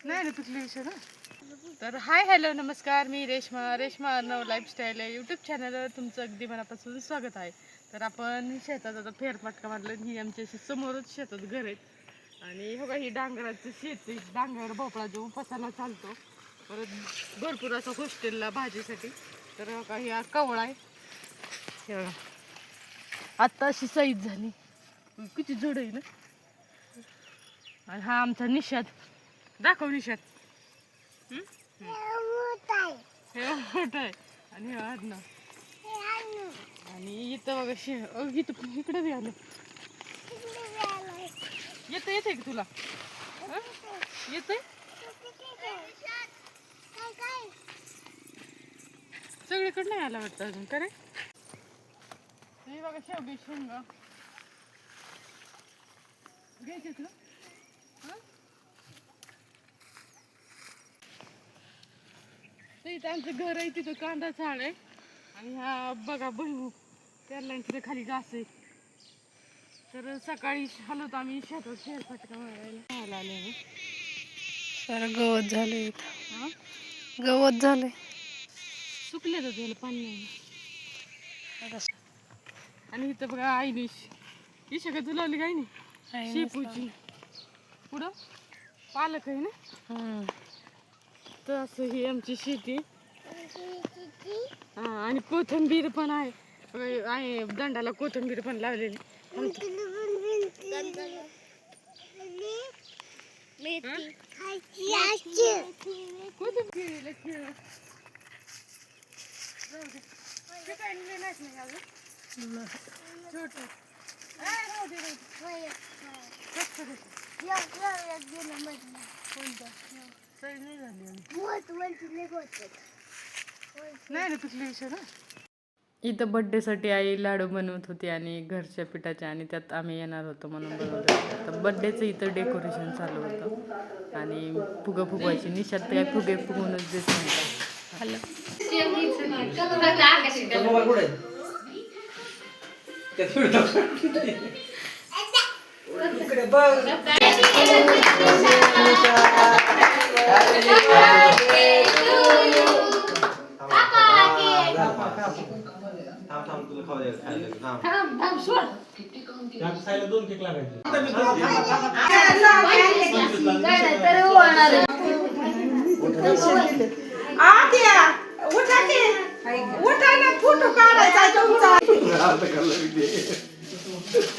नाही ना तुझले विषय ना. तर हाय हॅलो नमस्कार, मी रेश्मा अर्णव लाईफस्टाईल आहे यूट्यूब चॅनलवर तुमचं अगदी मनापासून स्वागत आहे. तर आपण शेतात आता फेरफटका मारलं. ही आमच्या समोरच शेतात घर आहेत आणि हो का ही डांगराचं शेत आहे. डांगर भोपळा जो पसाला चालतो. परत भरपूर असं हॉस्टेलला भाजीसाठी. तर हो का ही कवळा आहे. हे बघा आत्ता अशी साईज झाली, किती जड आहे ना. आणि हा आमचा निषाद, दाखव निषाद. हे मोठं आहे आणि हे आडनाव. आणि इथं बघा इथं इकडे बी आलं. येते का तुला? येते सगळीकडे नाही आला वाटतं अजून. का रे हे बघा शेवगी शेंगा घ्यायचे तुला. इथं आमचं घर आहे, तिथं कांदा झाड आहे आणि ह्या बघा भुईमूग त्याला तिथं खाली घास आहे. तर सकाळी हलत आम्ही शेतात फेरफटका मारायला आले मी. सारं गवत झालं इथं. गवत झालंय, सुकले तर त्याला पाणी नाही. आणि इथं बघा आईने इशा तुलावली काही नाही शेपूची. पुढं पालक आहे ना. तर असं ही आमची शेती. हा आणि कोथिंबीर पण आहे. दंडाला कोथिंबीर पण लावलेली. नाही ना तुझले विषय ना. इथं बड्डेसाठी आई लाडू बनवत होती आणि घरच्या पिठाच्या, आणि त्यात आम्ही येणार होतो म्हणून बनवलं. तर बड्डेचं इथं डेकोरेशन चालू होतं आणि फुगं फुगवायची. निशात काय फुगे फुगवूनच देत नाही. हॅलो दोन केक लागायचे. फोटो काढायचा तुमचा.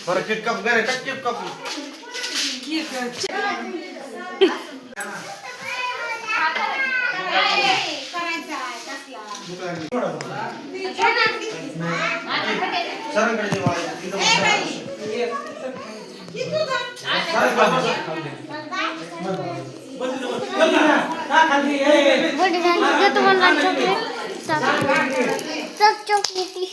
बरं केक काप करायचा. केक काप सरांकडे चॉकलेटी